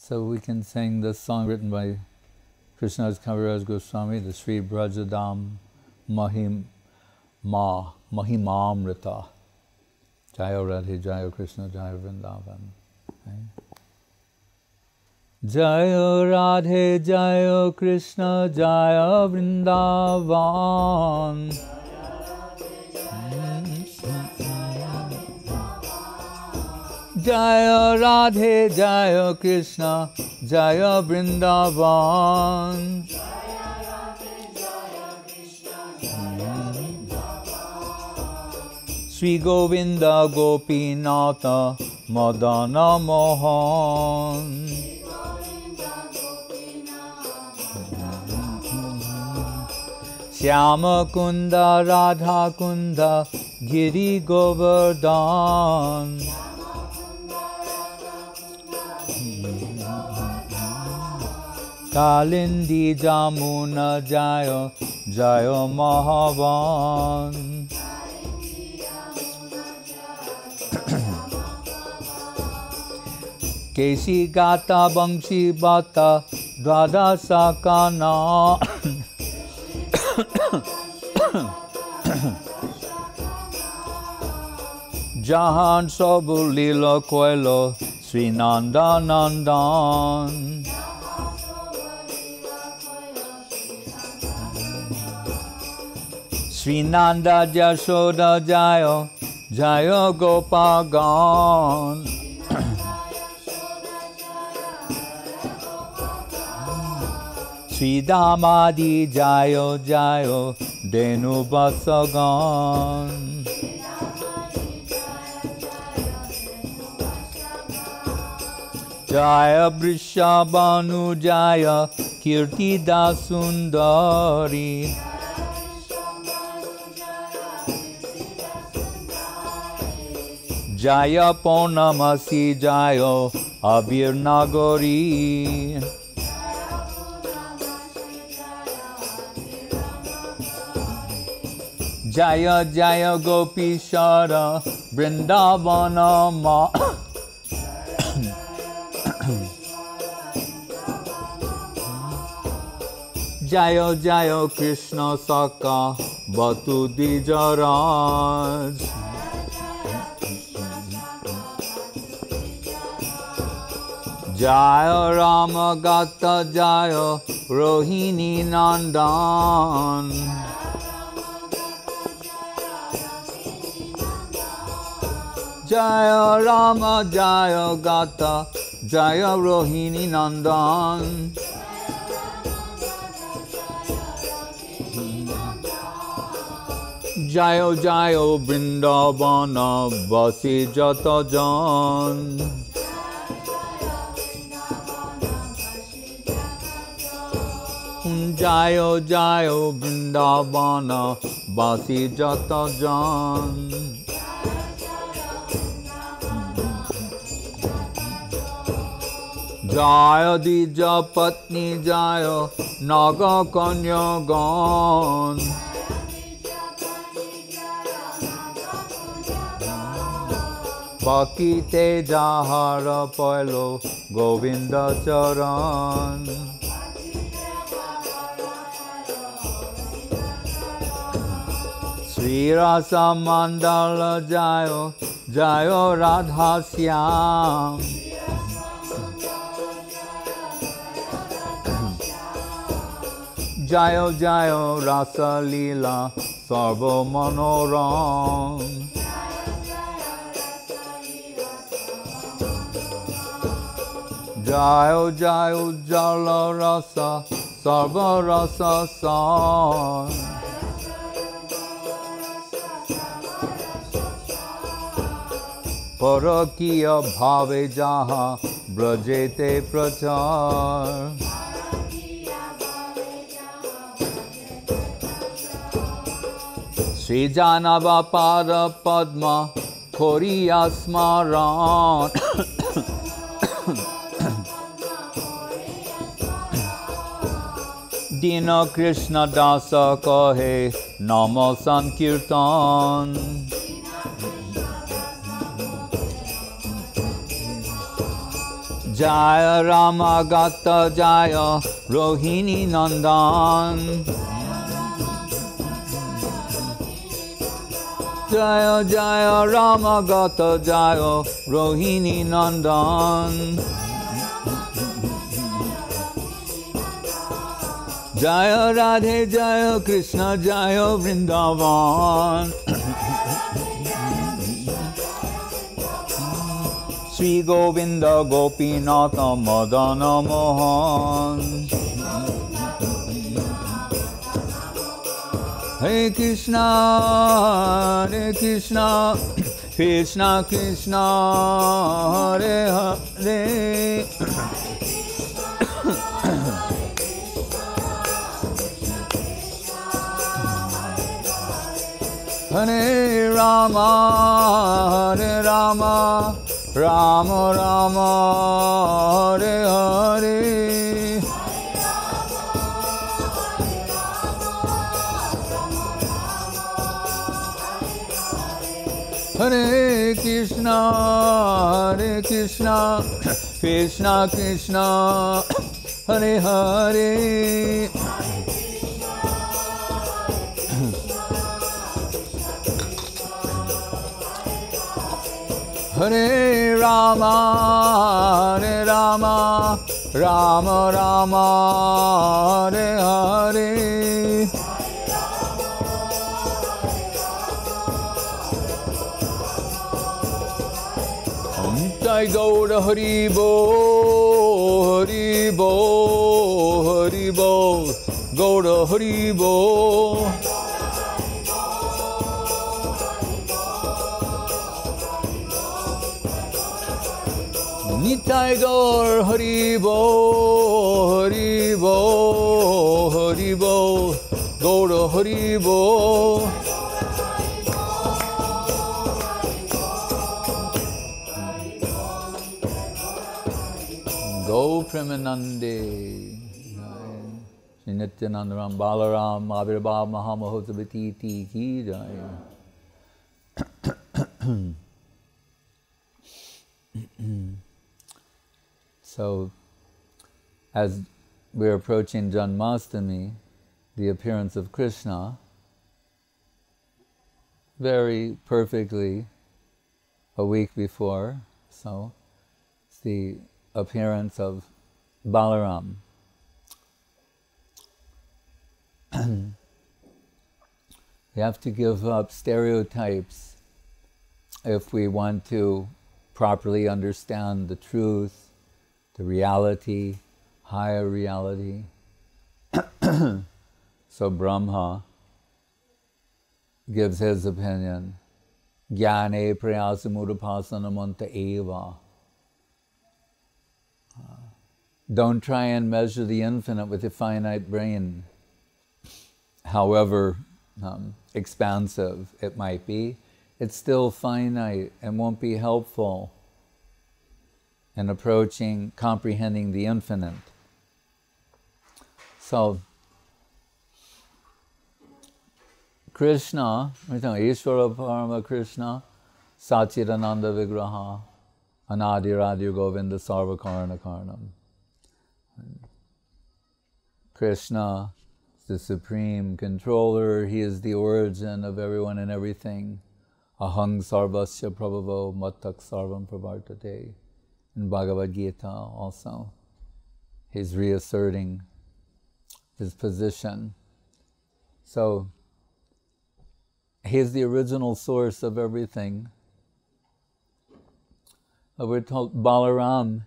So we can sing this song written by Krishna's Kaviraj Goswami, the Sri Brajadam Mahimamrita. Jayo Radhe, Jayo Krishna, Jayo Vrindavan. Okay. Jayo Radhe, Jayo Krishna, Jayo Vrindavan. Jayo Radhe, Jayo Krishna, Jayo Vrindavan. Sri Govinda Gopinatha Madana Mohan. Shyama Kunda Radha Kunda Giri Govardhan. Kalindi Jamuna Jayo Jayo Mahavan. Kesi Gata Bangshi Bata Dwada Sakana. Jahan Sabu Lila Koilo Sri Nanda Nandan. Sri Nanda Jashoda Jayo Jayo Gopagan. Sri Damadi Jayo Jayo Denu Vatsagan. Jaya Brishabhanu Jaya Kirti Dasundari. Jaya Purnamasi Jayo Abir Nagari. Jaya Jaya Gopi Shara Vrindavana Ma. Jayo Jayo Krishna Saka Batu Dijaraj. Jayo Rama Gata Jayo Rohini Nandan. Jaya Rama Jaya Gata Jaya Rohini Nandan. Jayo Jayo Vrindavana Vasi Jata Jan. Jayo Jayo Vrindavana Vasi Jata Jan. Jaya Dija Patni Jaya Naga Kanyagan. Baki Teja Hara Pailo Govinda Charan. Sri Rasa Mandala Jayo Jayo Radha Syam. Jayo Jayo Rasa Lila Sarva Manoram. Jayo Jayo Jala Rasa Sarva Rasa San. Parakiya Bhave Jaha Brajete Prachar. Sri Janava Pada Padma Koriya Smaran. Dina Krishna Dasa Kahe Nama Sankirtan. Jaya Rama Gata Jaya Rohini Nandan. Jaya Jaya Rama Gata Jaya Rohini Nandan. Jaya Radhe Jaya Krishna Jaya Vrindavan. Sri Govinda Gopinatha Madana Mohan. Hare Krishna, Krishna Krishna, Hare Hare. Hare Rama, Hare Rama, Rama Rama, Hare Hare. Hare Krishna, Krishna Krishna, Hare Hare. Hare Rama, Rama Rama, Hare Hare. Jai Gaura Hari Bo, Hari Bo, Hari Bo, Gaura Hari Bo. Nitai Gaur Hari Bo, Hari Bo, Hari Bo, Gaura Hari Bo. Go Premanande, Nityananda Ram Balaram, Avirbhav Mahamahotavati Ki Jai. So, as we're approaching Janmashtami, the appearance of Krishna, very perfectly a week before, so it's the appearance of Balaram. We have to give up stereotypes if we want to properly understand the truth, the reality, higher reality. So Brahma gives his opinion. Jnane prayasamudapasana eva. Don't try and measure the infinite with a finite brain, however expansive it might be. It's still finite and won't be helpful in approaching, comprehending the infinite. So, Krishna, Ishvara Parama Krishna, Sachidananda Vigraha, Anadi Radha Govinda Sarva Karna Karnam. Krishna is the supreme controller. He is the origin of everyone and everything. Ahang sarvasya prabhavo mattak sarvam pravartate. In Bhagavad Gita also, he's reasserting his position. So, he is the original source of everything. We're told Balaram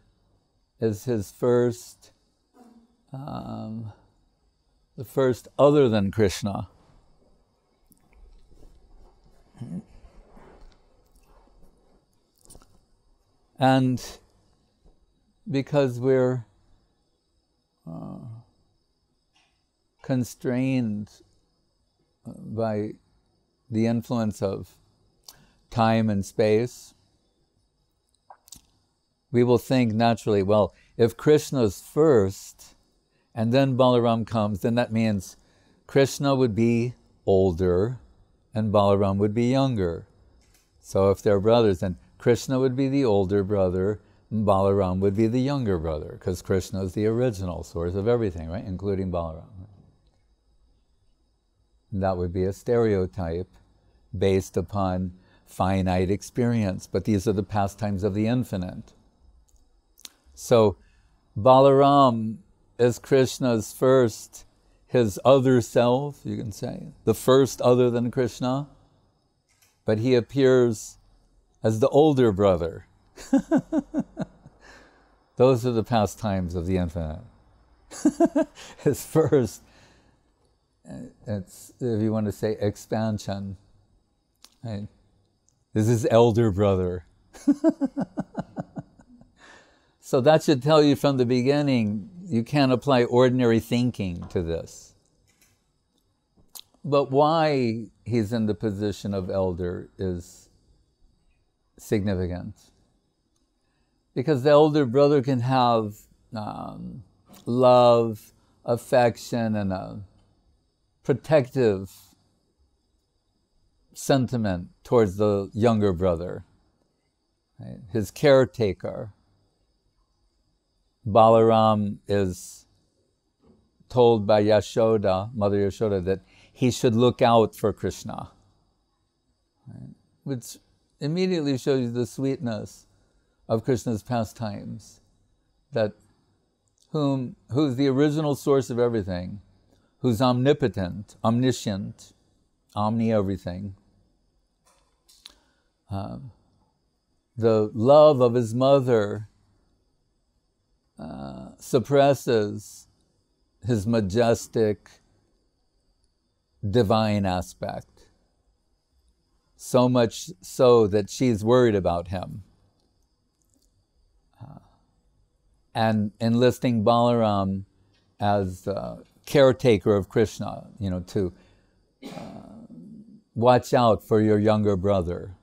is his first, the first other than Krishna. And because we're constrained by the influence of time and space, we will think naturally, well, if Krishna's first and then Balaram comes, then that means Krishna would be older and Balaram would be younger. So if they're brothers, then Krishna would be the older brother, Balaram would be the younger brother, because Krishna is the original source of everything, right? Including Balaram. That would be a stereotype based upon finite experience, but these are the pastimes of the infinite. So Balaram is Krishna's first, his other self, you can say, the first other than Krishna, but he appears as the older brother. Those are the pastimes of the infinite. His first, it's, if you want to say, expansion. Right? This is elder brother. So that should tell you from the beginning, you can't apply ordinary thinking to this. But why he's in the position of elder is significant. Because the elder brother can have love, affection, and a protective sentiment towards the younger brother, right? His caretaker. Balaram is told by Yashoda, Mother Yashoda, that he should look out for Krishna, right? Which immediately shows you the sweetness of Krishna's pastimes, that who's the original source of everything, who's omnipotent, omniscient, omni-everything. The love of his mother suppresses his majestic, divine aspect, so much so that she's worried about him. And enlisting Balaram as caretaker of Krishna, to watch out for your younger brother.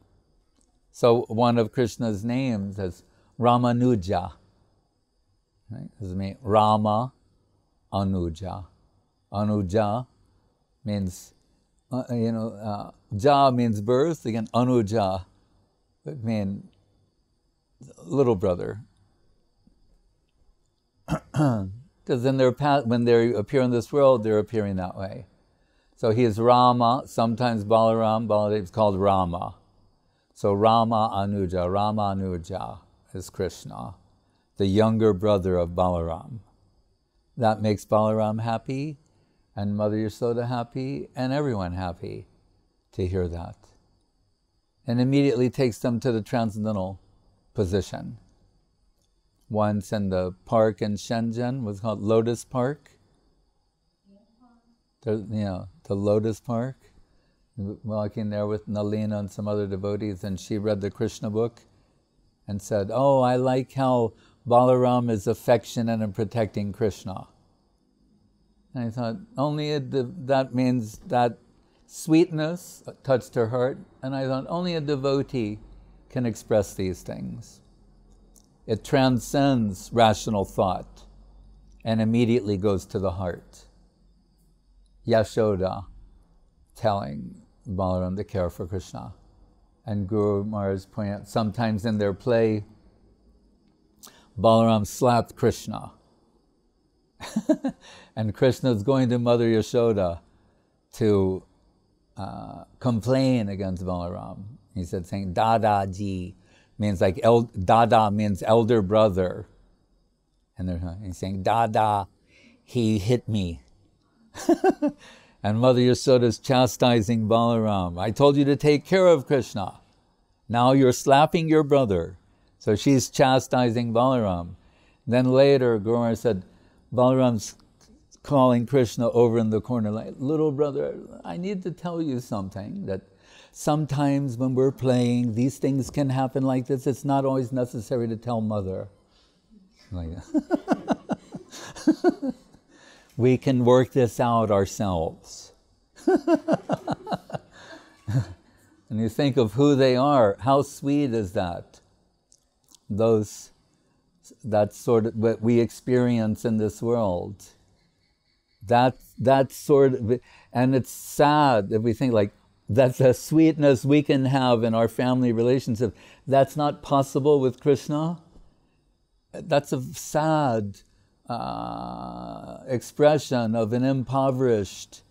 So one of Krishna's names is Ramanuja. Right? This means Rama, Anuja. Anuja means, Ja means birth. Again, Anuja would mean little brother. Because when they appear in this world, they're appearing that way. So he is Rama, sometimes Balaram, Baladev is called Rama. So Rama Anuja is Krishna, the younger brother of Balaram. That makes Balaram happy, and Mother Yashoda happy, and everyone happy to hear that. And immediately takes them to the transcendental position. Once in the park in Shenzhen was called Lotus Park. The Lotus Park. Walking there with Nalina and some other devotees, and she read the Krishna book and said, "Oh, I like how Balaram is affectionate and protecting Krishna." And I thought, that means that sweetness touched her heart, and I thought only a devotee can express these things. It transcends rational thought and immediately goes to the heart. Yashoda telling Balaram to care for Krishna. And Guru Maharaj pointed out, sometimes in their play, Balaram slapped Krishna. And Krishna is going to Mother Yashoda to complain against Balaram. He said, saying, Dada ji, means like, Dada means elder brother. And he's saying, Dada, he hit me. And Mother Yashoda is chastising Balaram. I told you to take care of Krishna. Now you're slapping your brother. So she's chastising Balaram. Then later, Guru Maharaj said, Balaram's calling Krishna over in the corner, like, little brother, I need to tell you something, that sometimes when we're playing, these things can happen like this. It's not always necessary to tell mother. Like we can work this out ourselves. And you think of who they are, how sweet is that? That sort of what we experience in this world. That sort of, and it's sad if we think like, that's the sweetness we can have in our family relationship. That's not possible with Krishna. that's a sad expression of an impoverished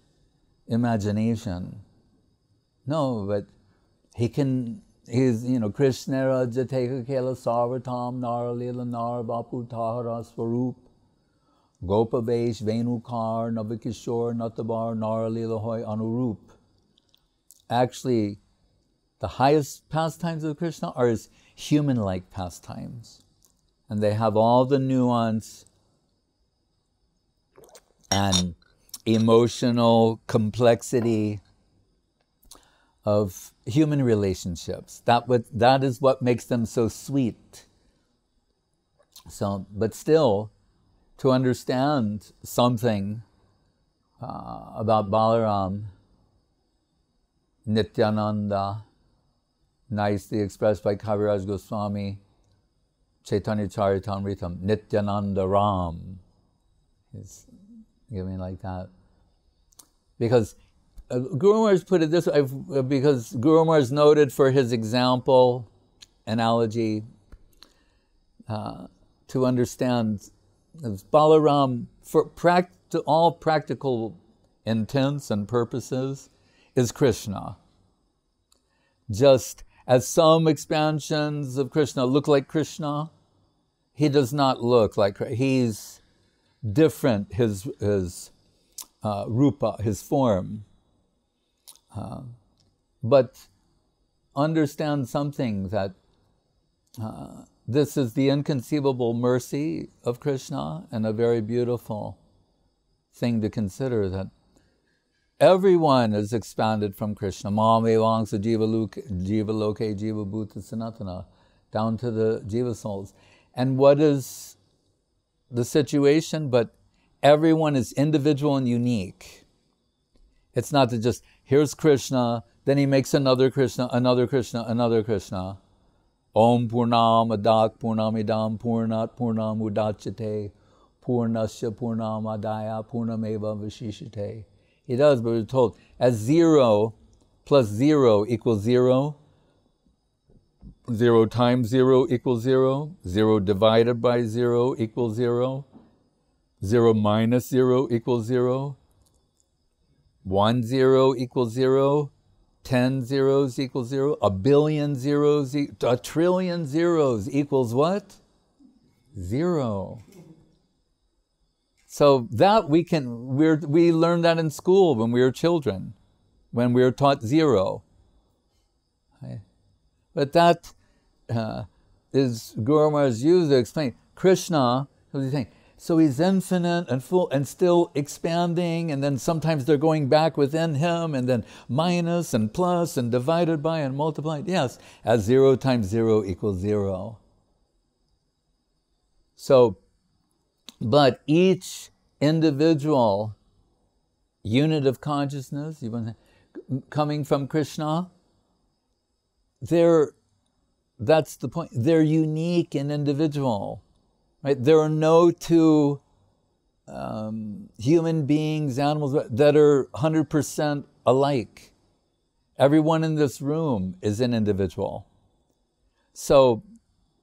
imagination. No, but he's, you know, Krishna Rajateka Kela Sarvatam Nar-lila Nar-bapu Tahara Swarup Gopavesh Venukar Navikishore Natabar Nar-lila Hoy Anurup. Actually, the highest pastimes of Krishna are his human-like pastimes. And they have all the nuance and emotional complexity of human relationships. That is what makes them so sweet. So, but still, to understand something about Balaram, Nityananda, nicely expressed by Kaviraj Goswami, Chaitanya Charitamritam, Nityananda Ram. He's giving like that. Because Guru Maharaj put it this way, because Guru Maharaj is noted for his example, analogy, to understand Balaram, for all practical intents and purposes, is Krishna. Just as some expansions of Krishna look like Krishna, he does not look like Krishna. He's different, his rupa, his form. But understand something, that this is the inconceivable mercy of Krishna, and a very beautiful thing to consider, that everyone is expanded from Krishna. Mame Vangsa Jiva Loke Jiva Bhuta Sanatana, down to the Jiva souls. And what is the situation? But everyone is individual and unique. It's not to just, here's Krishna, then he makes another Krishna, another Krishna, another Krishna. Om Purnam Adak Purnamidam Purnat Purnam Udachate Purnasya Purnam Adaya Purnameva Vishishate. He does, but we're told, as 0 plus 0 equals 0, 0 times 0 equals 0, 0 divided by 0 equals 0, 0 minus 0 equals 0, 1 0 equals 0, 10 zeros equals 0, a billion zeros, a trillion zeros equals what? 0. So that we learned that in school when we were children, when we were taught 0. Okay? But that is Guru Maharaj's use to explain. Krishna, what is he saying? So he's infinite and full and still expanding, and then sometimes they're going back within him, and then minus and plus and divided by and multiplied. Yes, as 0 times 0 equals 0. So, but each individual unit of consciousness, coming from Krishna, that's the point. They're unique and individual. Right? There are no two human beings, animals, that are 100% alike. Everyone in this room is an individual. So,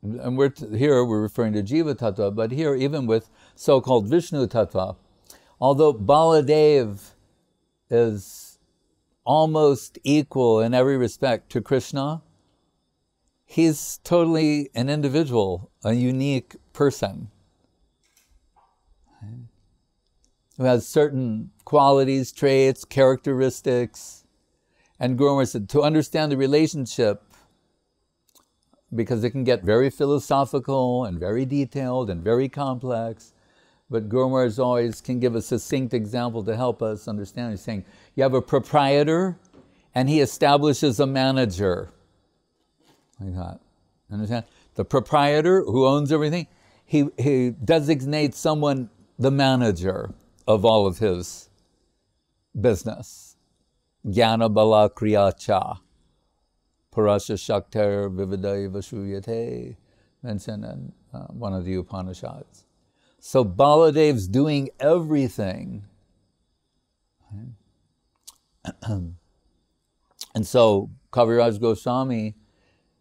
and here we're referring to Jiva Tattva, but here even with so-called Vishnu Tattva, although Baladev is almost equal in every respect to Krishna, he's totally an individual, a unique person who has certain qualities, traits, characteristics. And Guru Maharaj said, to understand the relationship, because it can get very philosophical and very detailed and very complex, but Guru Maharaj always can give a succinct example to help us understand. He's saying, you have a proprietor, and he establishes a manager. Like that. Understand? The proprietor who owns everything, he designates someone the manager of all of his business. Jnana bala kriyacha. Parasya shakter vividaiva shruyate. Mentioned in one of the Upanishads. So Baladev's doing everything. And so Kaviraj Goswami,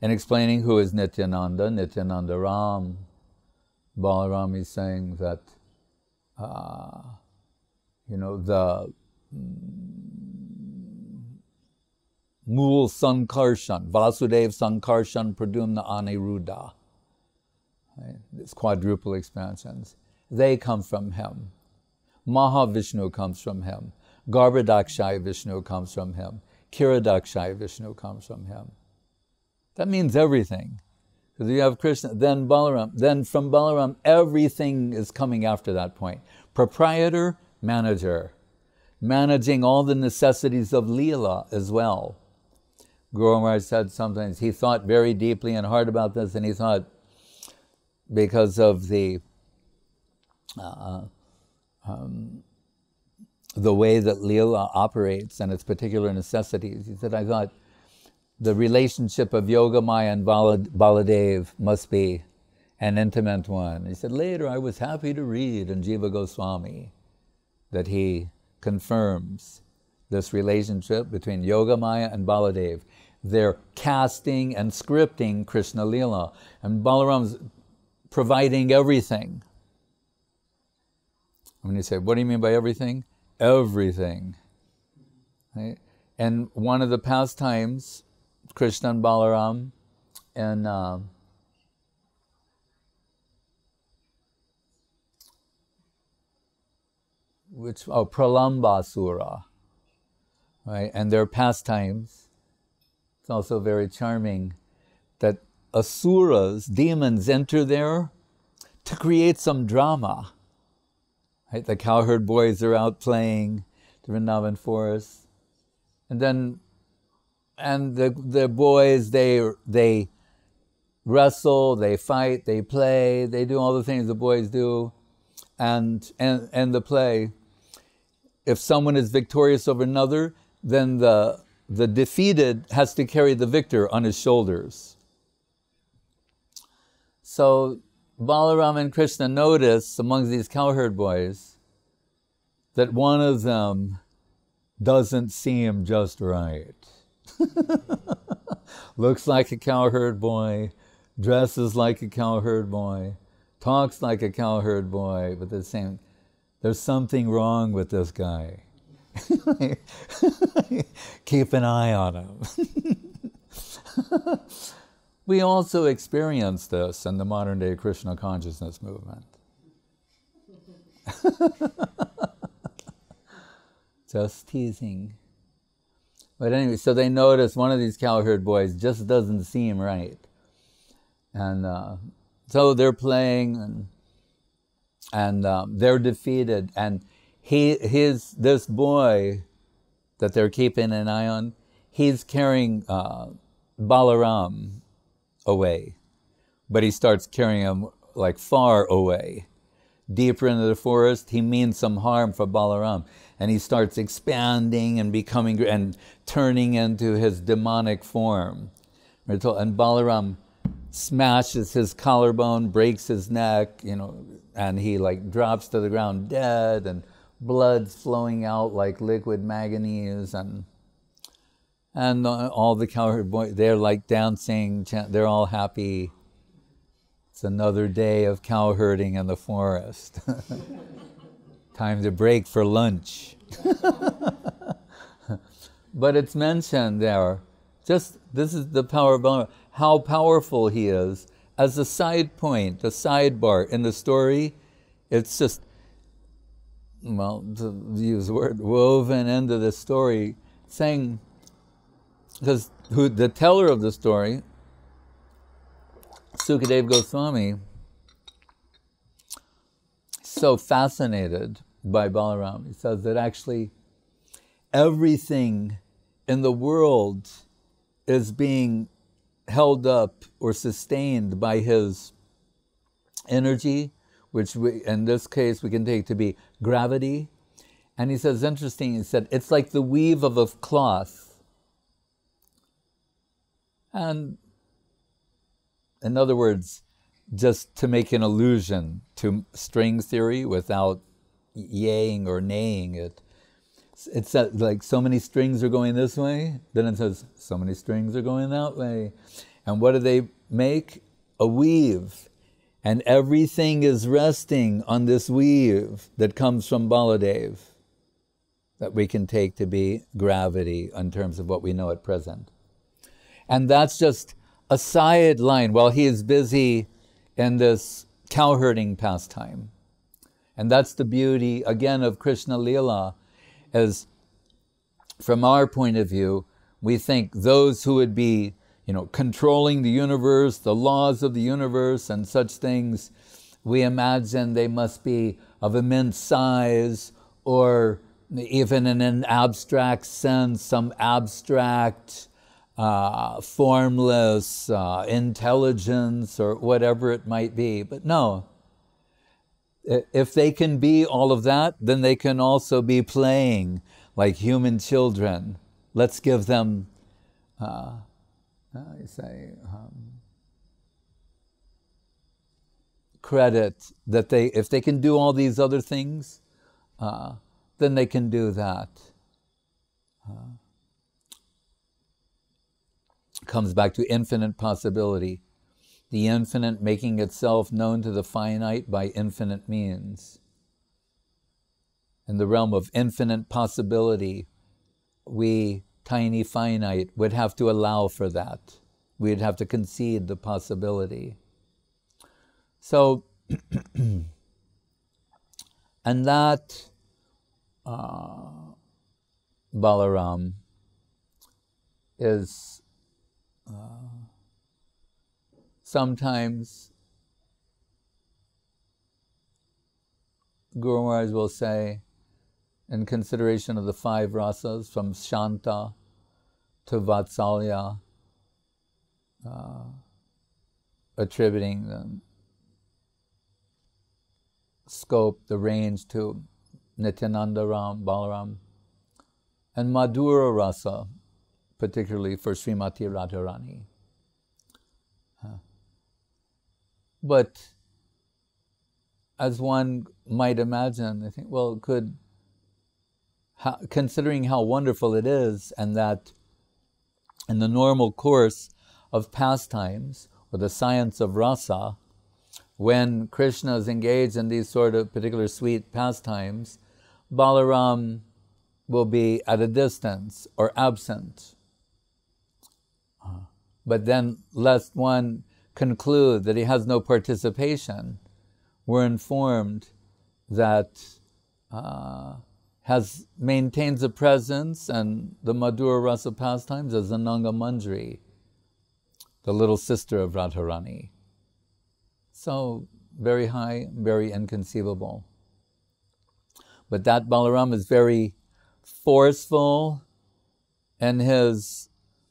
in explaining who is Nityananda, Nityananda Ram, Balaram is saying that, the Mool Sankarshan, Vasudev Sankarshan Pradumna Aniruddha. Right? These quadruple expansions. They come from him. Mahavishnu comes from him. Garbhodakshaya Vishnu comes from him. Kiradakshaya Vishnu comes from him. That means everything. Because you have Krishna, then Balaram, then from Balaram, everything is coming after that point. Proprietor, manager. Managing all the necessities of Lila as well. Guru Maharaj said sometimes, he thought very deeply and hard about this, and he thought, because of the way that Lila operates and its particular necessities, he said, I thought the relationship of Yogamaya and Baladev must be an intimate one. He said, later I was happy to read in Jiva Goswami that he confirms this relationship between Yogamaya and Baladev. They're casting and scripting Krishna Lila, and Balaram's providing everything. When you say, what do you mean by everything? Everything. Right? And one of the pastimes, Krishna and Balaram, and Pralambasura, right? And their pastimes, it's also very charming that asuras, demons, enter there to create some drama. Right? The cowherd boys are out playing the Vrindavan forest, and the boys, they wrestle, they fight, they play, they do all the things the boys do, and the play. If someone is victorious over another, then the defeated has to carry the victor on his shoulders. So Balaram and Krishna notice among these cowherd boys that one of them doesn't seem just right. Looks like a cowherd boy, dresses like a cowherd boy, talks like a cowherd boy, but there's something wrong with this guy. Keep an eye on him. We also experience this in the modern day Krishna consciousness movement. Just teasing. But anyway, so they notice one of these cowherd boys just doesn't seem right. And so they're playing, and they're defeated. And this boy that they're keeping an eye on, he's carrying Balaram away. But he starts carrying him like far away. Deeper into the forest, he means some harm for Balaram. And he starts expanding and becoming and turning into his demonic form. And Balaram smashes his collarbone, breaks his neck, and he drops to the ground dead, and blood's flowing out like liquid manganese, and all the cowherd boys, they're dancing, they're all happy. It's another day of cowherding in the forest. Time to break for lunch. But it's mentioned there, this is the power of Balaram, how powerful he is. As a side point, a sidebar in the story, it's just, to use the word, woven into the story, saying, because the teller of the story, Sukadeva Goswami, so fascinated by Balaram. He says that actually everything in the world is being held up or sustained by his energy, which in this case we can take to be gravity. And he says, interesting, he said, it's like the weave of a cloth. And in other words, just to make an allusion to string theory without yaying or naying it, it's like so many strings are going this way, then it says so many strings are going that way. And what do they make? A weave. And everything is resting on this weave that comes from Baladev, that we can take to be gravity in terms of what we know at present. And that's just a sideline while he is busy in this cow-herding pastime. And that's the beauty, again, of Krishna-lila, as from our point of view, we think those who would be, controlling the universe, the laws of the universe and such things, we imagine they must be of immense size, or even in an abstract sense, some abstract, formless intelligence or whatever it might be. But no, if they can be all of that, then they can also be playing like human children. Let's give them, credit that if they can do all these other things, then they can do that. Comes back to infinite possibility. The infinite making itself known to the finite by infinite means. In the realm of infinite possibility, we, tiny finite, would have to allow for that. We'd have to concede the possibility. So, and that Balaram is sometimes Guru Maharaj will say, in consideration of the 5 rasas, from Shanta to Vatsalya, attributing the scope, the range to Nityananda, Balaram, and madhura-rasa, particularly for Srimati Radharani. But as one might imagine, I think, well, considering how wonderful it is, and that in the normal course of pastimes, or the science of rasa, when Krishna is engaged in these sort of particular sweet pastimes, Balaram will be at a distance or absent. But then, lest one conclude that he has no participation, we're informed that maintains a presence, and the madhura-rasa pastimes as Ananga Manjari, the little sister of Radharani. So, very high, very inconceivable. But that Balaram is very forceful in his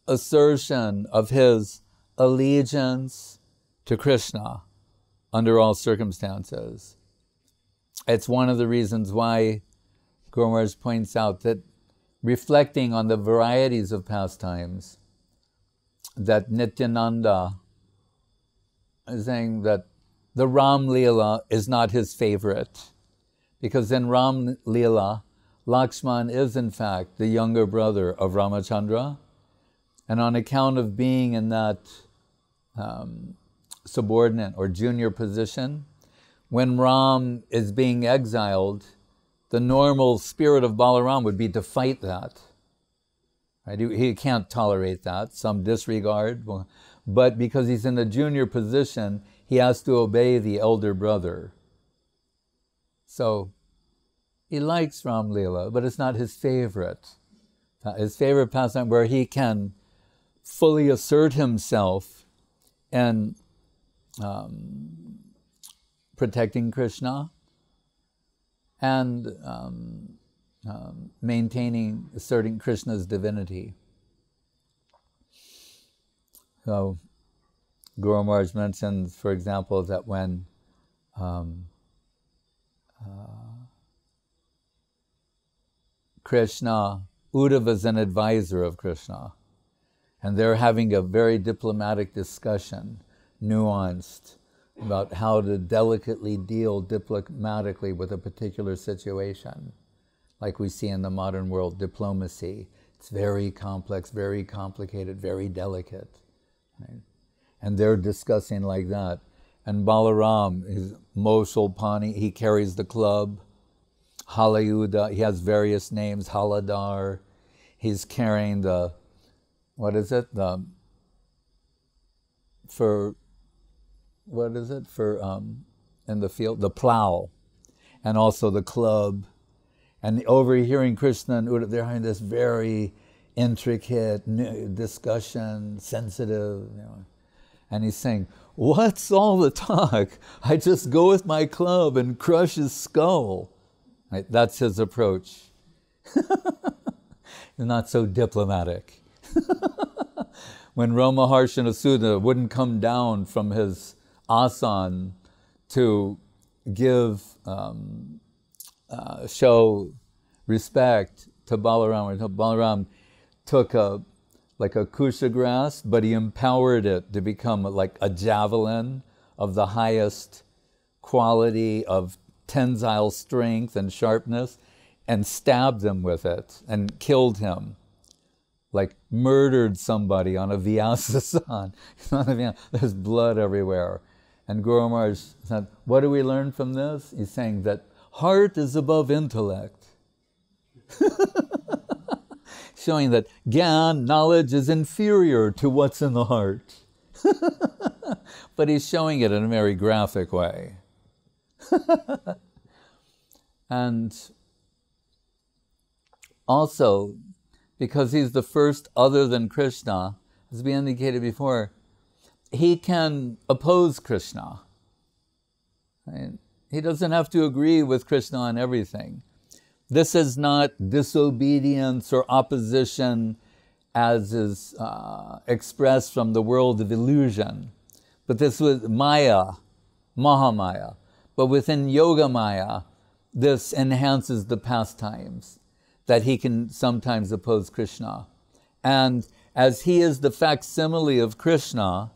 assertion of his allegiance to Krishna under all circumstances. It's one of the reasons why Guru Maharaj points out that, reflecting on the varieties of pastimes, that Nityananda is saying that the Ram-lila is not his favorite, because in Ram-lila, Lakshman is in fact the younger brother of Ramachandra, and on account of being in that subordinate or junior position, when Ram is being exiled, the normal spirit of Balaram would be to fight that. Right? He can't tolerate that, some disregard, but because he's in a junior position, he has to obey the elder brother. So he likes Ram-lila, but it's not his favorite. His favorite pastime where he can fully assert himself in protecting Krishna and asserting Krishna's divinity. So Guru Maharaj mentions, for example, that when Krishna, Uddhava is an advisor of Krishna, and they're having a very diplomatic discussion, nuanced, about how to delicately deal diplomatically with a particular situation. Like we see in the modern world, diplomacy. It's very complex, very complicated, very delicate. Right? And they're discussing like that. And Balaram is Mosulpani, he carries the club. Halayuda, he has various names, Haladar. He's carrying the, what is it? In the field, the plow, and also the club. And overhearing Krishna and Uddhava, they're having this very intricate discussion, sensitive, and he's saying, what's all the talk? I just go with my club and crush his skull. Right? That's his approach. He's not so diplomatic. When Ramaharshanasuda wouldn't come down from his asan to give, show respect to Balaram, Balaram took a kusha grass, but he empowered it to become like a javelin of the highest quality of tensile strength and sharpness, and stabbed him with it and killed him. Like murdered somebody on a Vyasasan. There's blood everywhere. And Guru Maharaj said, what do we learn from this? He's saying that heart is above intellect. Showing that Gyan, knowledge, is inferior to what's in the heart. But he's showing it in a very graphic way. And also, because he's the first other than Krishna, as we indicated before, he can oppose Krishna. Right? He doesn't have to agree with Krishna on everything. This is not disobedience or opposition as is expressed from the world of illusion. But this was Maya, Mahamaya. But within Yogamaya, this enhances the pastimes, that he can sometimes oppose Krishna. And as he is the facsimile of Krishna,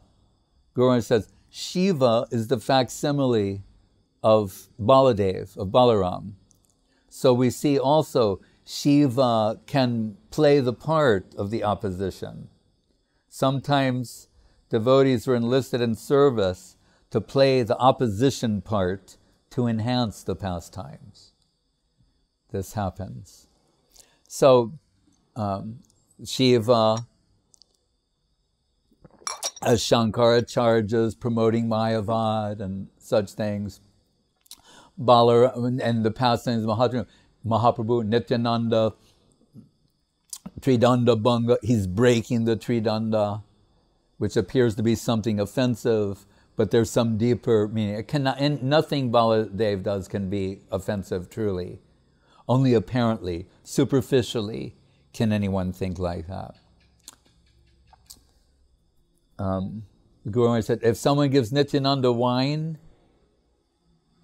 Guru says, Shiva is the facsimile of Baladev, of Balaram. So we see also Shiva can play the part of the opposition. Sometimes devotees are enlisted in service to play the opposition part to enhance the pastimes. This happens. So Shiva, as Shankaracharya's promoting Mayavad and such things, Balarama and the pastimes of Mahaprabhu, Nityananda, Tridanda Bhanga, he's breaking the Tridanda, which appears to be something offensive, but there's some deeper meaning. It cannot, nothing Baladev does can be offensive truly. Only apparently, superficially, can anyone think like that. The Guru Maharaj said, if someone gives Nityananda wine,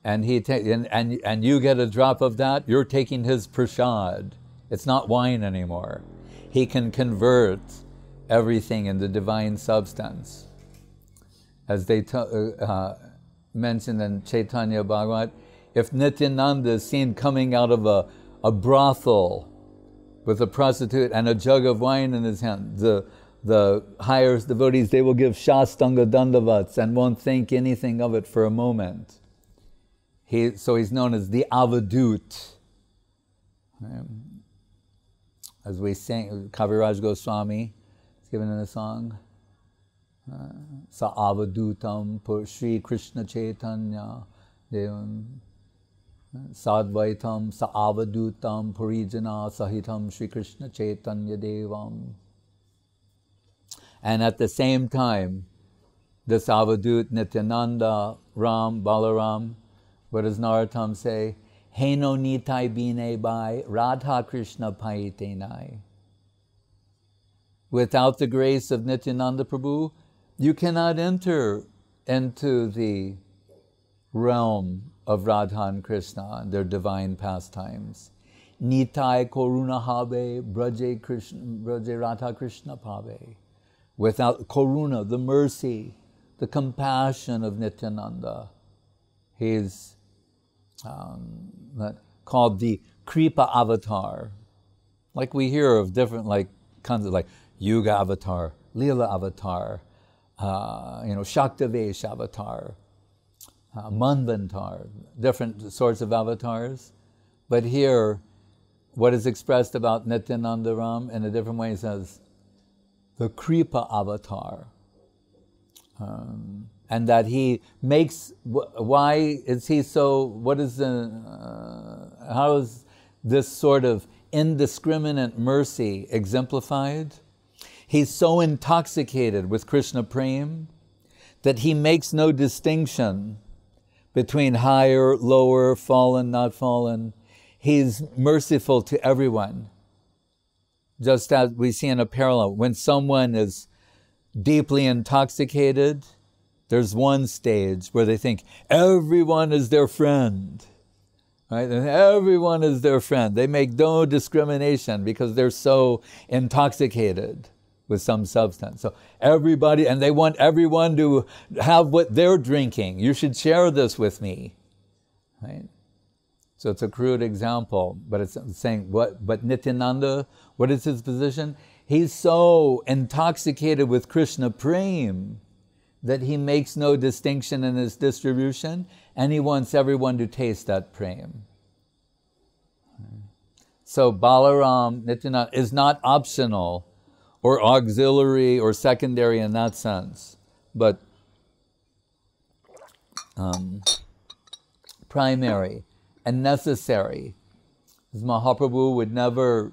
and and you get a drop of that, you're taking his prasad. It's not wine anymore. He can convert everything into divine substance. As they mentioned in Chaitanya Bhagavat, if Nityananda is seen coming out of a brothel with a prostitute and a jug of wine in his hand, the highest devotees, they will give Shastanga Dandavats and won't think anything of it for a moment. So he's known as the Avadhut. As we sing, Kaviraj Goswami is given in a song. Sa Avadhutam Pur Shri Krishna Chaitanya Devam Sadvaitam Sa Avadhutam Purijana Sahitam Shri Krishna Chaitanya Devam. And at the same time, this Avadhut, Nityananda, Ram, Balaram, what does Narottam say? Heno nitai bine bai, Radha Krishna paitenai. Without the grace of Nityananda Prabhu, you cannot enter into the realm of Radha and Krishna and their divine pastimes. Nitai koruna habe, braje Radha Krishna pave. Without koruna, the mercy, the compassion of Nityananda, he's called the kripa-avatar. Like we hear of different kinds of Yuga avatar, Lila avatar, Shaktavesh avatar. Manvantar, different sorts of avatars. But here, what is expressed about Nityananda Ram in a different way says, the kripa-avatar. And that he makes, why is he so, what is the, how is this sort of indiscriminate mercy exemplified? He's so intoxicated with Krishna-prem that he makes no distinction between higher, lower, fallen, not fallen. He's merciful to everyone. Just as we see in a parallel, when someone is deeply intoxicated, there's one stage where they think everyone is their friend, right? And everyone is their friend. They make no discrimination because they're so intoxicated with some substance. So everybody, and they want everyone to have what they're drinking. You should share this with me, right? So it's a crude example, but it's saying what? But Nityananda, what is his position? He's so intoxicated with Krishna-prem that he makes no distinction in his distribution, and he wants everyone to taste that prem. So Balaram, Nityananda, is not optional or auxiliary or secondary in that sense, but primary and necessary. As Mahaprabhu would never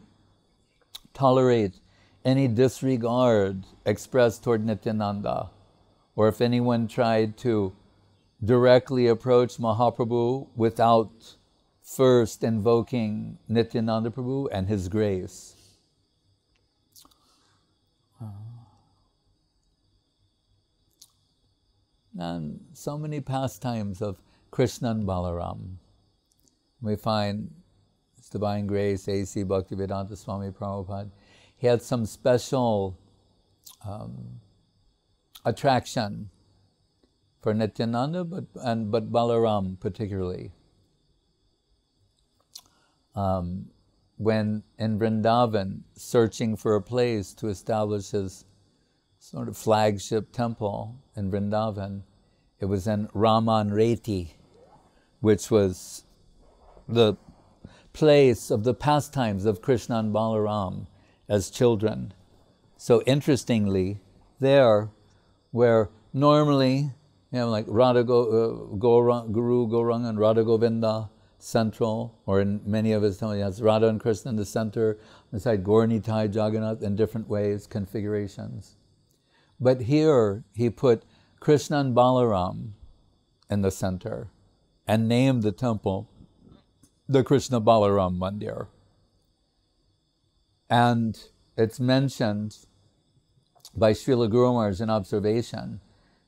tolerate any disregard expressed toward Nityananda, or if anyone tried to directly approach Mahaprabhu without first invoking Nityananda Prabhu and his grace. And so many pastimes of Krishna and Balaram. We find His Divine Grace, A.C. Bhaktivedanta Swami Prabhupada, he had some special attraction for Nityananda, but Balaram particularly. When in Vrindavan, searching for a place to establish his sort of flagship temple in Vrindavan, it was in Ramanreti, which was the place of the pastimes of Krishna and Balaram as children. So interestingly, there, where normally, like Radha Guru Gauranga and Radha Govinda central, or in many of his temples, he has Radha and Krishna in the center, on the side Gaur Nitai, Jagannath in different ways, configurations. But here he put Krishna and Balaram in the center and named the temple the Krishna Balaram Mandir. And it's mentioned by Srila Guru Maharaj in observation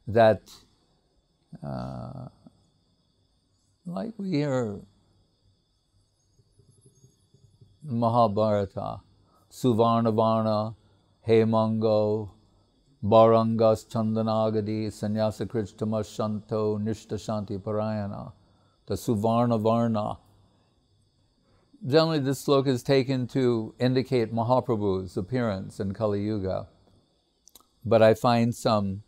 that, like we hear Mahabharata, Suvarna Varna, Hemango, Barangas Chandanagadi, Sannyasa Krishtama Shanto, Nishta Shanti Parayana, the Suvarna Varna. Generally, this sloka is taken to indicate Mahaprabhu's appearance in Kali Yuga, but I find some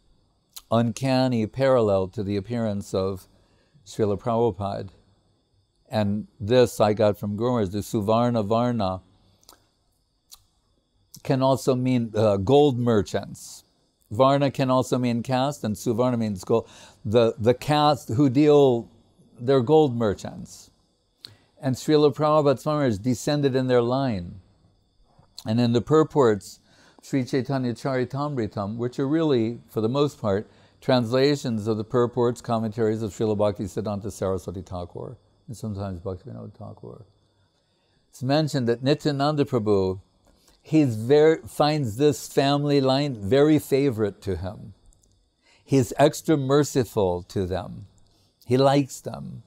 uncanny parallel to the appearance of Srila Prabhupada. And this I got from Guru Maharaj, the Suvarna Varna can also mean gold merchants. Varna can also mean caste, and Suvarna means gold. The caste who deal, they're gold merchants. And Srila Prabhupada Swami descended in their line. And in the purports, Sri Chaitanya Charitamritam, which are really, for the most part, translations of the purports, commentaries of Srila Bhakti Siddhanta Saraswati Thakur, and sometimes Bhaktivinoda Thakur. It's mentioned that Nityananda Prabhu, finds this family line very favorite to him. He's extra merciful to them. He likes them.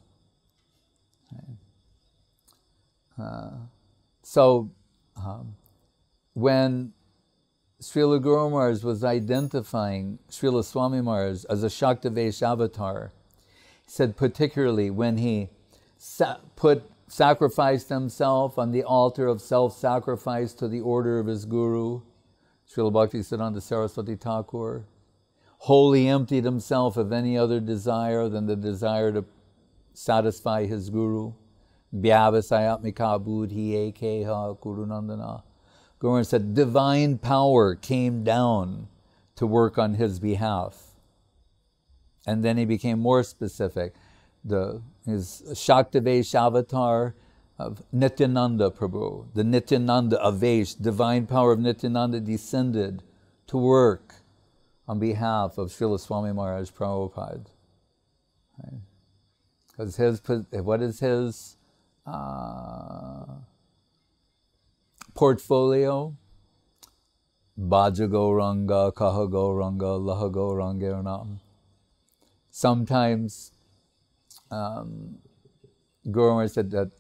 When Srila Guru Maharaj was identifying Srila Swami Maharaj as a Shaktavesh avatar, he said particularly when he sacrificed himself on the altar of self-sacrifice to the order of his guru, Srila Bhakti Siddhanta Saraswati Thakur, wholly emptied himself of any other desire than the desire to satisfy his guru. Vyavasayatmika buddhi ekeha kurunandana. Guru said divine power came down to work on his behalf. And then he became more specific. His Shaktavesh avatar of Nityananda Prabhu, the Nityananda Avesh, divine power of Nityananda descended to work on behalf of Srila Swami Maharaj Prabhupada. Because what is his portfolio? Bhaja Gauranga, Kaha Gauranga, Laha Gauranga. Sometimes Guru Maharaj said that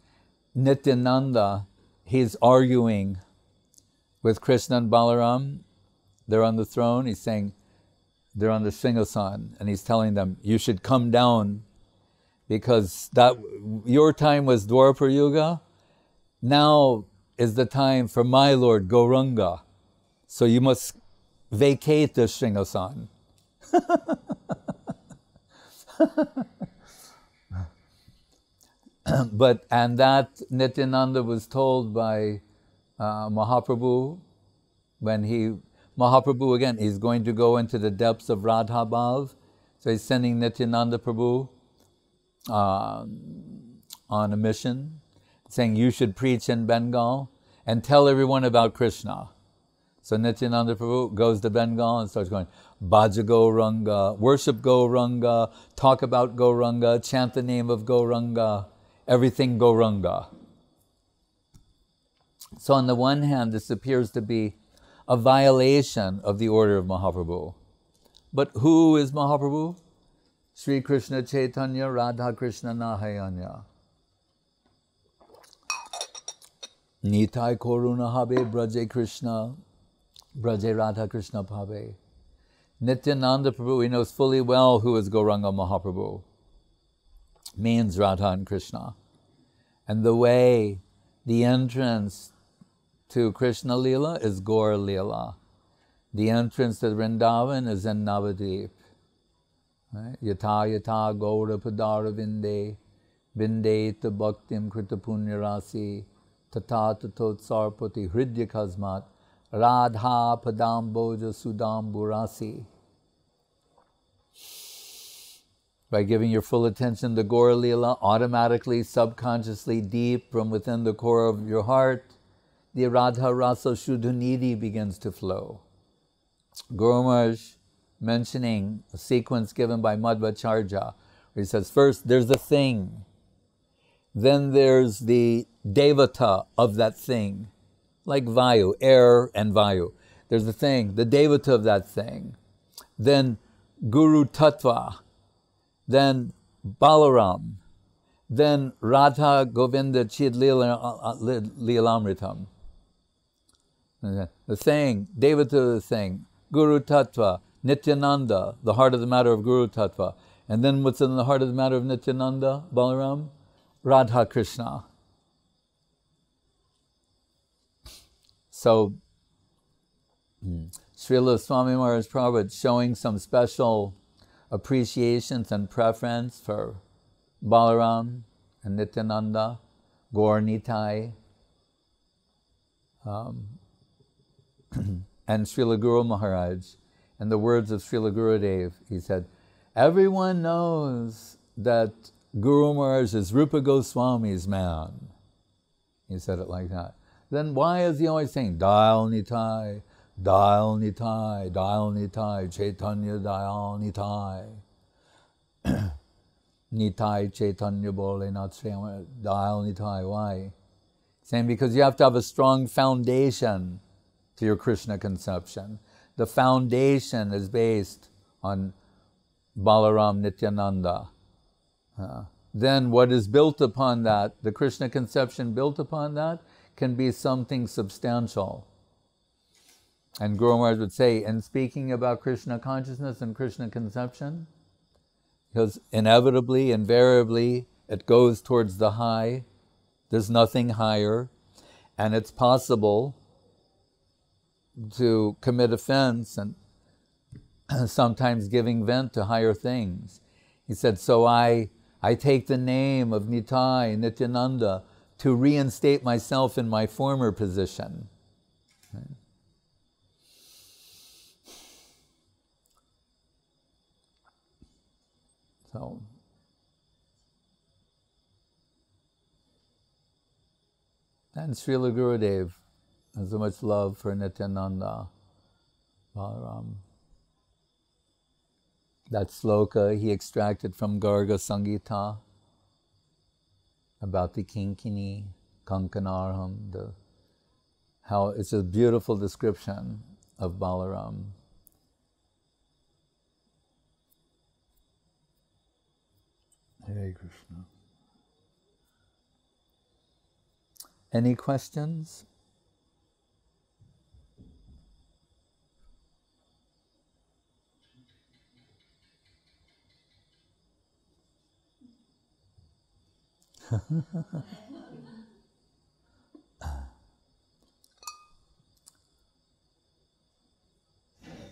Nityananda, he's arguing with Krishna and Balaram. They're on the throne. He's saying, they're on the Singhasan, and he's telling them, you should come down because your time was Dwapara Yuga. Now is the time for my Lord Gauranga. So you must vacate the Singhasan. And that Nityananda was told by Mahaprabhu when Mahaprabhu again, he's going to go into the depths of Radha Bhav. So he's sending Nityananda Prabhu on a mission, saying you should preach in Bengal and tell everyone about Krishna. So Nityananda Prabhu goes to Bengal and starts going, Bhaja Gauranga, worship Gauranga, talk about Gauranga, chant the name of Gauranga, everything Gauranga. So on the one hand, this appears to be a violation of the order of Mahaprabhu. But who is Mahaprabhu? Sri Krishna Chaitanya Radha Krishna Nahayanya. Nitai Koruna Habe Braje Krishna, Braje Radha Krishna Bhave. Nityananda Prabhu, he knows fully well who is Gauranga Mahaprabhu. Means Radha and Krishna. And the way, the entrance to Krishna Lila is Gaur Lila. The entrance to Vrindavan is in Navadvip. Right? Yata yata Gaura Padara Vinde, Vindeta Bhaktim Krita Punyarasi, Tata Tatot Sarpati Hridya Kazmat, Radha Padamboja Sudamburasi. By giving your full attention to Gaur Lila, automatically, subconsciously, deep from within the core of your heart, the madhura-rasa Shuddhanidhi begins to flow. Guru Maharaj mentioning a sequence given by Madhvacharya, where he says, first there's a thing, then there's the devata of that thing, like Vayu, air and Vayu. There's the thing, the devata of that thing. Then Guru Tattva, then Balaram, then Radha Govinda Chid Lilamritam. The thing, devata the thing, Guru Tattva, Nityananda, the heart of the matter of Guru Tattva. And then what's in the heart of the matter of Nityananda, Balaram? Radha Krishna. So, Srila Swami Maharaj Prabhupada showing some special appreciations and preference for Balaram and Nityananda, Gaur Nitai, and Srila Guru Maharaj. And the words of Srila Gurudev, he said, everyone knows that Guru Maharaj is Rupa Goswami's man. He said it like that. Then why is he always saying, Dayal Nitai, Dayal Nitai, Dayal Nitai, Chaitanya Dayal Nitai. Nitai Chaitanya Bole, not Dayal Nitai. Why? Saying because you have to have a strong foundation to your Krishna conception. The foundation is based on Balaram Nityananda. Then what is built upon that, the Krishna conception built upon that, can be something substantial. And Guru Maharaj would say, in speaking about Krishna consciousness and Krishna conception, because inevitably, invariably, it goes towards the high. There's nothing higher. And it's possible to commit offense and sometimes giving vent to higher things. He said, so I take the name of Nitai, Nityananda, to reinstate myself in my former position. Right? So, and Srila Gurudev has so much love for Nityananda, Balaram. That sloka he extracted from Garga Sangita about the Kinkini, Kankanarham, how it's a beautiful description of Balaram. Hare Krishna. Any questions?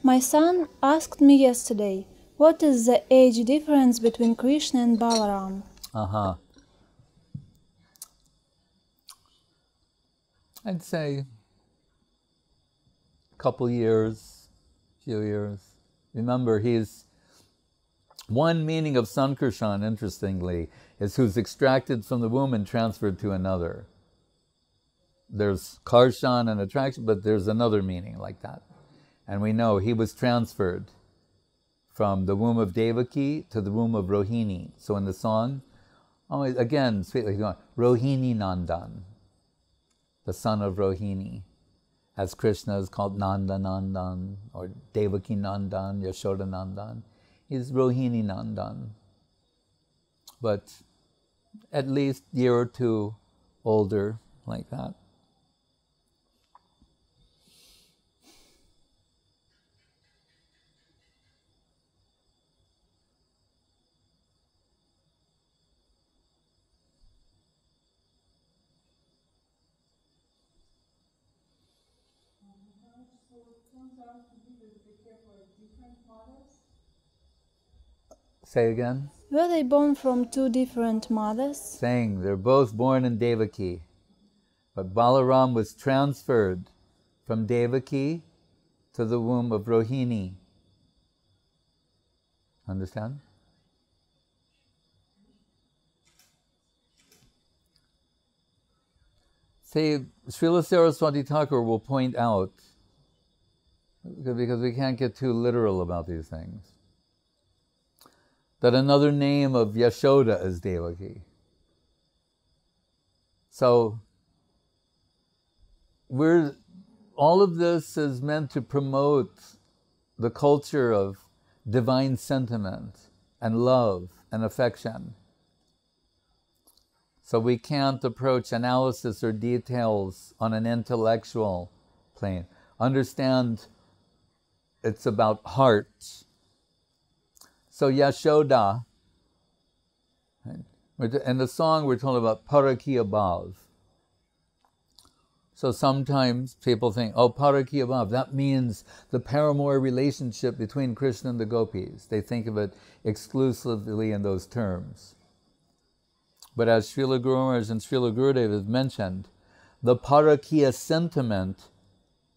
My son asked me yesterday, what is the age difference between Krishna and Balaram? I'd say a couple years, few years. Remember, he's one meaning of Sankarshan, interestingly, is who's extracted from the womb and transferred to another. There's karshan and attraction, but there's another meaning like that. And we know he was transferred from the womb of Devaki to the womb of Rohini. So in the song, always again, sweetly going, Rohini Nandan, the son of Rohini, as Krishna is called Nanda Nandan, or Devaki Nandan, Yashoda Nandan. He's Rohini Nandan. But at least a year or two older, like that. Say again? Were they born from two different mothers? Saying they're both born in Devaki. But Balaram was transferred from Devaki to the womb of Rohini. Understand? Say, Srila Saraswati Thakur will point out, because we can't get too literal about these things, that another name of Yashoda is Devaki. So, all of this is meant to promote the culture of divine sentiment and love and affection. So we can't approach analysis or details on an intellectual plane. Understand it's about heart. So Yashoda, in the song we're told about Parakiya Bhav. So sometimes people think, oh, Parakiya Bhav, that means the paramour relationship between Krishna and the gopis. They think of it exclusively in those terms. But as Srila Guru Maharaj and Srila Gurudev have mentioned, the Parakiya sentiment,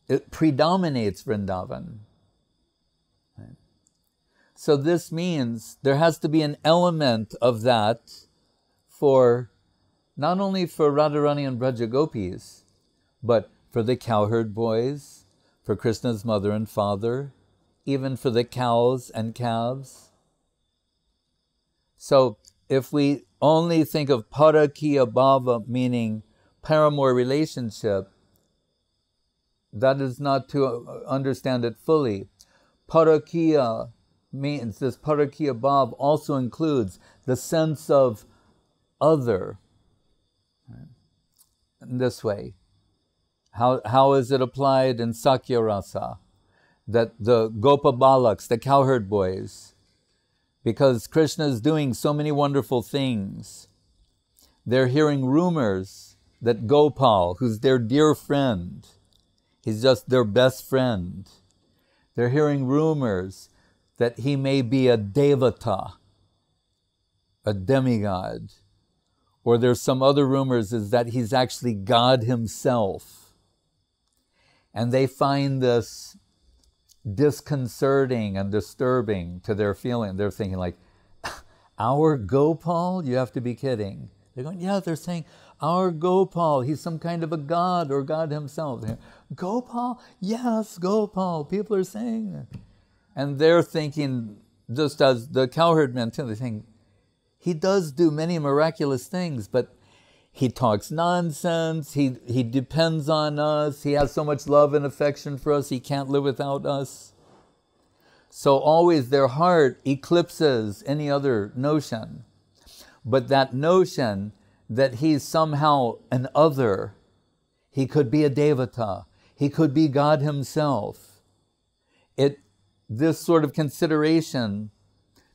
it predominates Vrindavan. So this means there has to be an element of that for, not only for Radharani and Braja Gopis, but for the cowherd boys, for Krishna's mother and father, even for the cows and calves. So if we only think of Parakiya Bhava, meaning paramour relationship, that is not to understand it fully. Parakiya means, this Parakiya Bhav also includes the sense of other. In this way. How is it applied in Sakya Rasa? That the Gopa Balaks, the cowherd boys, because Krishna is doing so many wonderful things, they're hearing rumors that Gopal, who's their dear friend, he's just their best friend. They're hearing rumors that he may be a devata, a demigod. Or there's some other rumors is that he's actually God himself. And they find this disconcerting and disturbing to their feeling. They're thinking like, our Gopal? You have to be kidding. They're going, yeah, they're saying, our Gopal, he's some kind of a god or God himself. Gopal? Yes, Gopal. People are saying that. And they're thinking, just as the cowherd men too, they're saying, he does do many miraculous things, but he talks nonsense, he depends on us, he has so much love and affection for us, he can't live without us. So always their heart eclipses any other notion. But that notion that he's somehow an other, he could be a devata, he could be God himself. This sort of consideration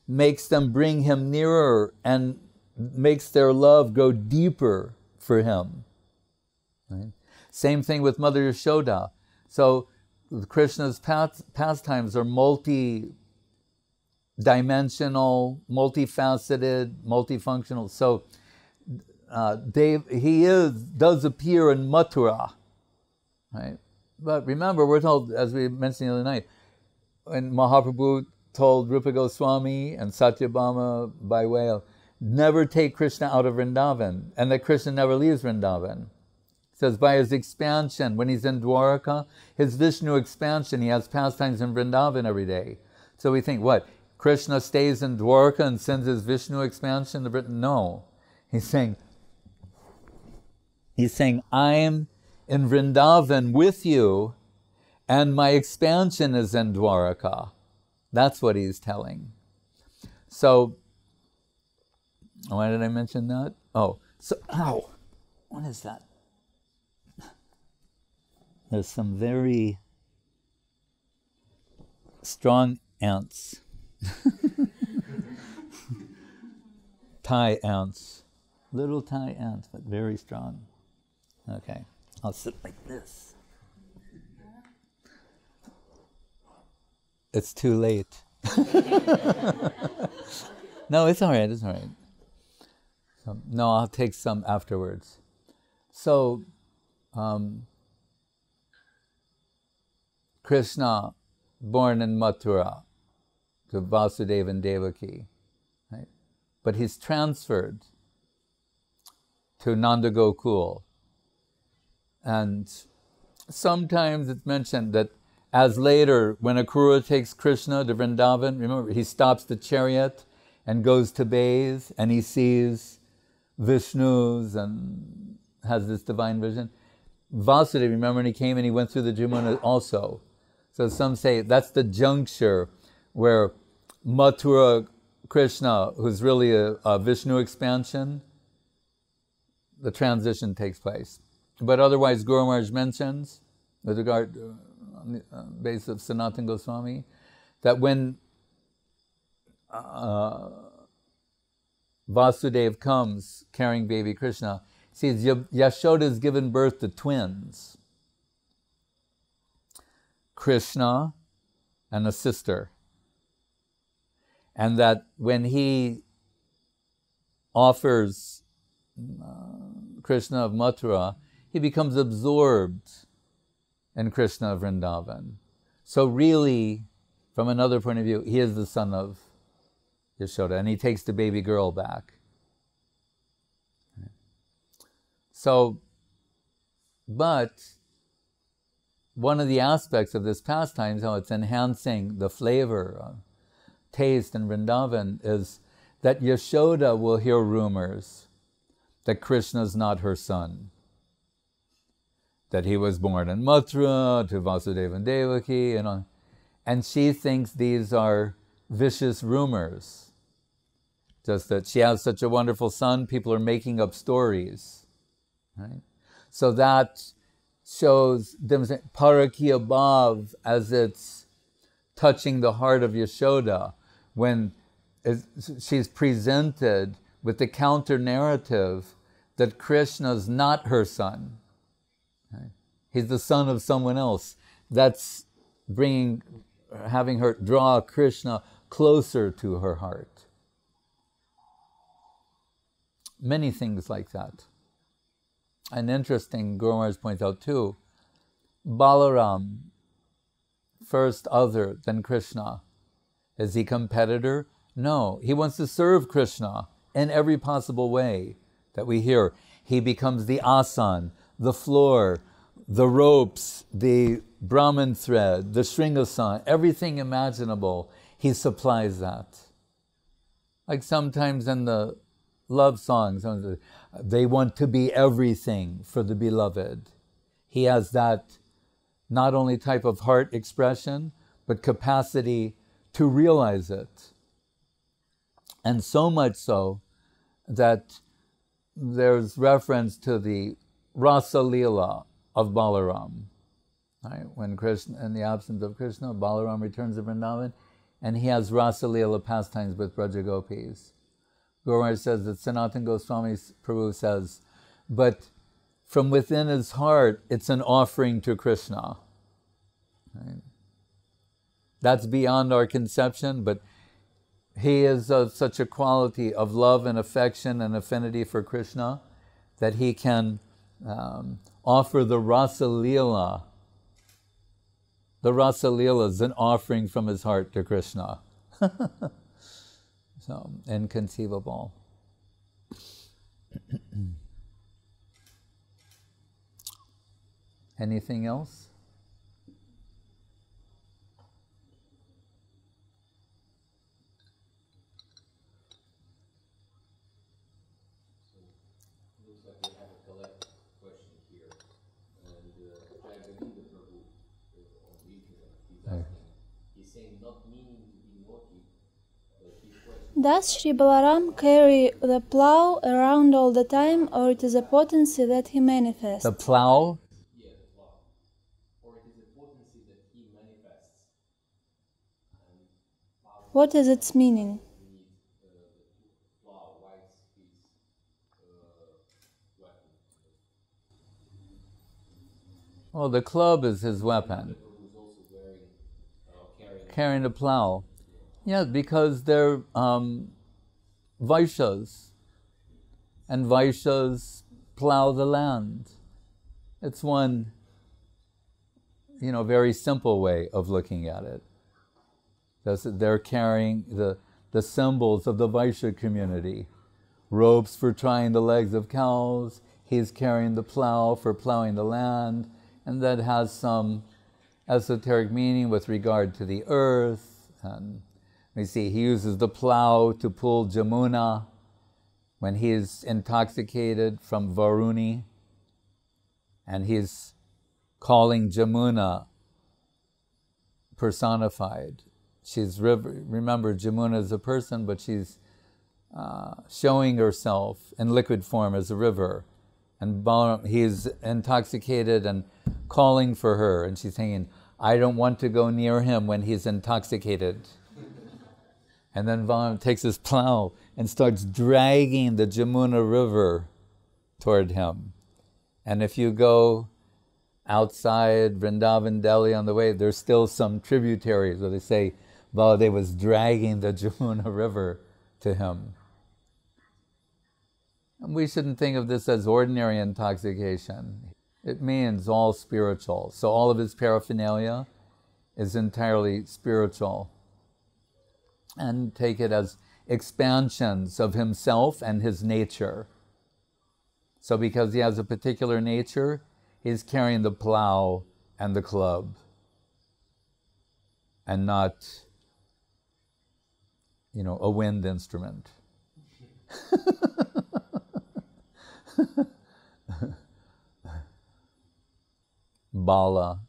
makes them bring him nearer and makes their love go deeper for him. Right? Same thing with Mother Yashoda. So Krishna's pastimes are multi-dimensional, multifaceted, multifunctional. So he does appear in Mathura, right? But remember, we're told, as we mentioned the other night, when Mahaprabhu told Rupa Goswami and Satyabhama by way of, never take Krishna out of Vrindavan, and that Krishna never leaves Vrindavan. It says by his expansion, when he's in Dwaraka, his Vishnu expansion, he has pastimes in Vrindavan every day. So we think, what, Krishna stays in Dwaraka and sends his Vishnu expansion to Britain? No. He's saying, I'm in Vrindavan with you, and my expansion is in Dwaraka. That's what he's telling. So, why did I mention that? Oh, so, ow, what is that? There's some very strong ants. Thai ants. Little Thai ants, but very strong. Okay, I'll sit like this. It's too late. No, it's all right, it's all right. So, no, I'll take some afterwards. So, Krishna, born in Mathura, to Vasudeva and Devaki, right? But he's transferred to Nanda Gokul. And sometimes it's mentioned that as later, when Akrura takes Krishna to Vrindavan, remember, he stops the chariot and goes to bathe, and he sees Vishnu's and has this divine vision. Vasudeva, remember when he came and he went through the Jamuna also. So some say that's the juncture where Mathura Krishna, who's really a Vishnu expansion, the transition takes place. But otherwise, Guru Maharaj mentions, with regard to, on the basis of Sanatana Goswami, that when Vasudeva comes carrying baby Krishna, he says Yashoda has given birth to twins, Krishna and a sister. And that when he offers Krishna of Mathura, he becomes absorbed in Krishna of Vrindavan. So really, from another point of view, he is the son of Yashoda, and he takes the baby girl back. So, but one of the aspects of this pastime is how it's enhancing the flavor, taste in Vrindavan, is that Yashoda will hear rumors that Krishna is not her son, that he was born in Mathura to Vasudeva and Devaki, and she thinks these are vicious rumors. Just that she has such a wonderful son, people are making up stories. Right? So that shows Parakiya Bhav as it's touching the heart of Yashoda when she's presented with the counter-narrative that Krishna's not her son. Right? He's the son of someone else. That's bringing having her draw Krishna closer to her heart. Many things like that. And interesting, Guru Maharaj points out too, Balaram, first other than Krishna. Is he competitor? No, he wants to serve Krishna in every possible way that we hear. He becomes the asan, the floor, the ropes, the Brahman thread, the Sringasan, everything imaginable, he supplies that. Like sometimes in the love songs, they want to be everything for the beloved. He has that not only type of heart expression, but capacity to realize it. And so much so that there's reference to the Rasa-lila of Balaram. Right? When Krishna, in the absence of Krishna, Balaram returns to Vrindavan, and he has Rasa-lila pastimes with Braja Gopis. Guru Maharaj says that Sanatana Goswami Prabhu says, but from within his heart, it's an offering to Krishna. Right? That's beyond our conception, but he is of such a quality of love and affection and affinity for Krishna that he can offer the Rasa-lila. The Rasa-lila is an offering from his heart to Krishna. So, inconceivable. Anything else? Looks like we have a collect question here. And Jayagopinda Prabhu on video, he's asking, he's saying not meaning to be naughty, but his question. Does Sri Balaram carry the plow around all the time, or it is a potency that he manifests? The plow? Yeah, the plow. Or it is a potency that he manifests. And What is its meaning? need the plow, why is his weapon? Well, the club is his weapon. Who's also wearing, Carrying the plow. Yeah, because they're Vaishyas. And Vaishyas plow the land. It's one, very simple way of looking at it. They're carrying the symbols of the Vaishya community. Ropes for tying the legs of cows. He's carrying the plow for plowing the land. And that has some esoteric meaning with regard to the earth. And we see he uses the plow to pull Jamuna when he's intoxicated from Varuni. And he's calling Jamuna personified. She's, remember, Jamuna is a person, but she's showing herself in liquid form as a river. And Balaram, he's intoxicated and calling for her. And she's saying, I don't want to go near him when he's intoxicated. And then Balaram takes his plow and starts dragging the Jamuna river toward him. And if you go outside Vrindavan, Delhi on the way, there's still some tributaries where they say Baladev was dragging the Jamuna river to him. And we shouldn't think of this as ordinary intoxication. It means all spiritual. So all of his paraphernalia is entirely spiritual. And take it as expansions of himself and his nature. So because he has a particular nature, he's carrying the plow and the club. And not, a wind instrument. Balaram.